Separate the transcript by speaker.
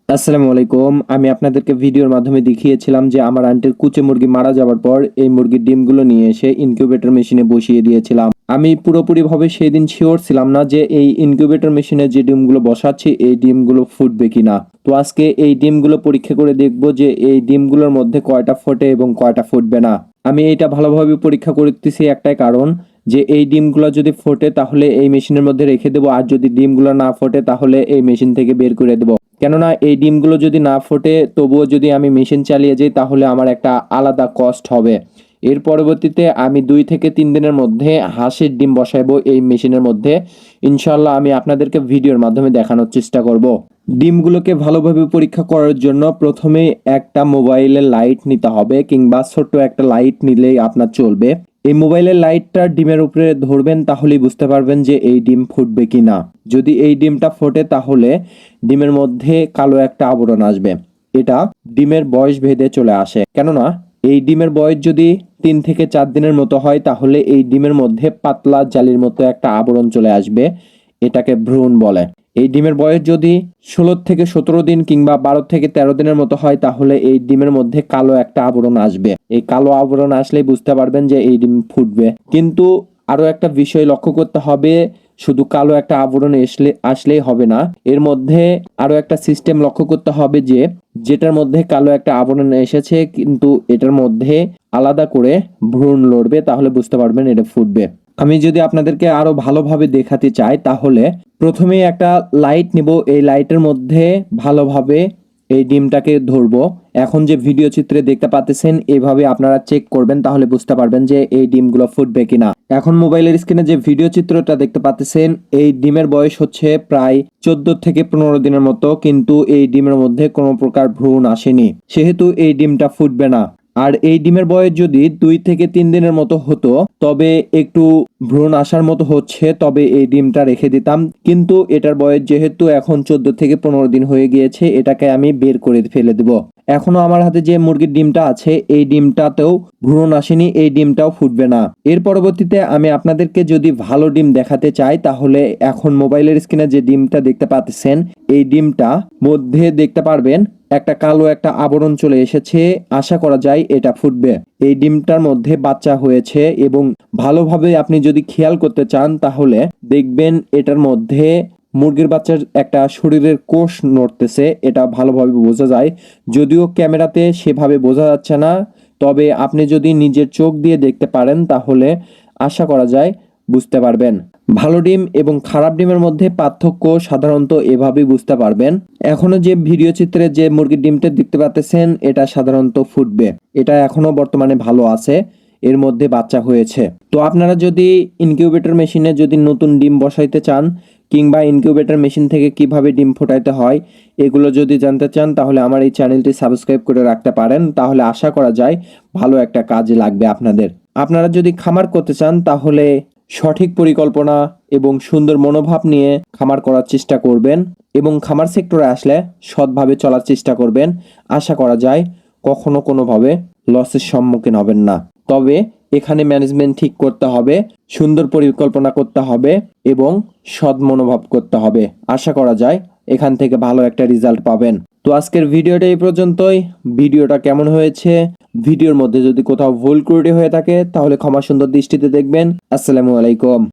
Speaker 1: আসসালামু আলাইকুম। আমি আপনাদেরকে ভিডিওর মাধ্যমে দেখিয়েছিলাম যে আমার আন্টির কুচে মুরগি মারা যাওয়ার পর এই মুরগির ডিমগুলো নিয়ে এসে ইনকিউবেটর মেশিনে বসিয়ে দিয়েছিলাম। আমি পুরোপুরিভাবে সেদিন শিওর ছিলাম না যে এই ইনকিউবেটর মেশিনে যে ডিমগুলো বসাচ্ছি এই ডিমগুলো ফুটবে কিনা। তো আজকে এই ডিমগুলো পরীক্ষা করে দেখব যে এই ডিমগুলোর মধ্যে কয়টা ফোটে এবং কয়টা ফুটবে না। আমি এটা ভালোভাবে পরীক্ষা করতেছি একটাই কারণ, যে এই ডিমগুলো যদি ফোটে তাহলে এই মেশিনের মধ্যে রেখে দেবো, আর যদি ডিমগুলো না ফোটে তাহলে এই মেশিন থেকে বের করে দেবো। কেননা এই ডিমগুলো যদি না ফোটে তবুও যদি আমি মেশিন চালিয়ে যাই তাহলে আমার একটা আলাদা কস্ট হবে। এর পরবর্তীতে আমি 2 থেকে 3 দিনের মধ্যে হাঁসের ডিম বসাবো এই মেশিনের মধ্যে। ইনশাল্লাহ আমি আপনাদেরকে ভিডিওর মাধ্যমে দেখানোর চেষ্টা করব। ডিমগুলোকে ভালোভাবে পরীক্ষা করার জন্য প্রথমে একটা মোবাইলের লাইট নিতে হবে, কিংবা ছোট্ট একটা লাইট নিলেই আপনার চলবে। এই মোবাইলের লাইটটা ডিমের উপরে ধরবেন তাহলেই বুঝতে পারবেন যে এই ডিম ফুটবে কি না। যদি এই ডিমটা ফোটে তাহলে ডিমের মধ্যে কালো একটা আবরণ আসবে। এটা ডিমের বয়স ভেদে চলে আসে। কেননা এই ডিমের বয়স যদি 3 থেকে 4 দিনের মতো হয় তাহলে এই ডিমের মধ্যে পাতলা জালির মতো একটা আবরণ চলে আসবে। এটাকে ভ্রূণ বলে। এই ডিমের বয়স যদি 16 থেকে 17 দিন কিংবা 12 থেকে 13 দিনের মতো হয় তাহলে এই ডিমের মধ্যে কালো একটা আবরণ আসবে। এই কালো আবরণ আসলেই বুঝতে পারবেন যে এই ডিম ফুটবে। কিন্তু আরো একটা বিষয় লক্ষ্য করতে হবে, শুধু কালো একটা আবরণ আসলেই হবে না। এর মধ্যে আরো একটা সিস্টেম লক্ষ্য করতে হবে, যে যেটার মধ্যে কালো একটা আবরণ এসেছে কিন্তু এটার মধ্যে আলাদা করে ভ্রূণ লড়বে, তাহলে বুঝতে পারবেন এটা ফুটবে। আমি যদি আপনাদেরকে আরো ভালোভাবে দেখাতে চাই তাহলে প্রথমেই একটা লাইট নিব, এই লাইটের মধ্যে ভালোভাবে এই ডিমটাকে ধরবো। এখন যে ভিডিও চিত্রে দেখতে পাচ্ছেন এভাবে আপনারা চেক করবেন তাহলে বুঝতে পারবেন যে এই ডিমগুলো ফুটবে কিনা। এখন মোবাইলের স্ক্রিনে যে ভিডিও চিত্রটা দেখতে পাচ্ছেন এই ডিমের বয়স হচ্ছে প্রায় 14 থেকে 15 দিনের মতো, কিন্তু এই ডিমের মধ্যে কোনো প্রকার ভ্রূণ আসেনি, সেহেতু এই ডিমটা ফুটবে না। আর এই ডিমের বয়স যদি 2 থেকে 3 দিনের মতো হতো তবে একটু ভ্রূণ আসার মতো হচ্ছে, তবে এই ডিমটা রেখে দিতাম। কিন্তু এটার বয়স যেহেতু এখন 14 থেকে 15 দিন হয়ে গিয়েছে, এটাকে আমি বের করে ফেলে দেব। এখনো আমার হাতে যে মুরগির ডিমটা আছে এই ডিমটাতেও ভ্রূণ আসেনি, এই ডিমটাও ফুটবে না। এর পরবর্তীতে আমি আপনাদেরকে যদি ভালো ডিম দেখাতে চাই তাহলে এখন মোবাইলের স্ক্রিনে যে ডিমটা দেখতে পাচ্ছেন এই ডিমটা মধ্যে দেখতে পারবেন একটা কালো একটা আবরণ চলে এসেছে। আশা করা যায় এটা ফুটবে। এই ডিমটার মধ্যে বাচ্চা হয়েছে এবং ভালোভাবে আপনি যদি খেয়াল করতে চান তাহলে দেখবেন এটার মধ্যে মুরগির বাচ্চার একটা শরীরের কোষ নড়তেছে, এটা ভালোভাবে বোঝা যায়। যদিও ক্যামেরাতে সেভাবে বোঝা যাচ্ছে না, তবে আপনি যদি নিজের চোখ দিয়ে দেখতে পারেন তাহলে আশা করা যায় বুঝতে পারবেন। ভালো ডিম এবং খারাপ ডিমের মধ্যে পার্থক্য সাধারণত এভাবেই বুঝতে পারবেন। এখনো যে ভিডিও চিত্রে যে মুরগির ডিমটা দেখতে পাচ্ছেন এটা সাধারণত ফুটবে। এটা এখনো বর্তমানে ভালো আছে, এর মধ্যে বাচ্চা হয়েছে। তো আপনারা যদি ইনকিউবেটর মেশিনে যদি নতুন ডিম বসাইতে চান কিংবা ইনকিউবেটর মেশিন থেকে কিভাবে ডিম ফোটাইতে হয় এগুলো যদি জানতে চান তাহলে আমার এই চ্যানেলটি সাবস্ক্রাইব করে রাখতে পারেন, তাহলে আশা করা যায় ভালো একটা কাজে লাগবে আপনাদের। আপনারা যদি খামার করতে চান তাহলে সঠিক পরিকল্পনা এবং সুন্দর মনোভাব নিয়ে খামার করার চেষ্টা করবেন এবং খামার সেক্টরে আসলে সৎভাবে চলার চেষ্টা করবেন। আশা করা যায় কখনো কোনোভাবে লসের সম্মুখীন হবেন না। তবে এখানে ম্যানেজমেন্ট ঠিক করতে হবে, সুন্দর পরিকল্পনা করতে হবে এবং সৎ মনোভাব করতে হবে। আশা করা যায় এখান থেকে ভালো একটা রেজাল্ট পাবেন। তো আজকের ভিডিওটা এই পর্যন্তই। ভিডিওটা কেমন হয়েছে, ভিডিওর মধ্যে যদি কোথাও ভুল ত্রুটি হয়ে থাকে তাহলে ক্ষমা সুন্দর দৃষ্টিতে দেখবেন। আসসালামু আলাইকুম।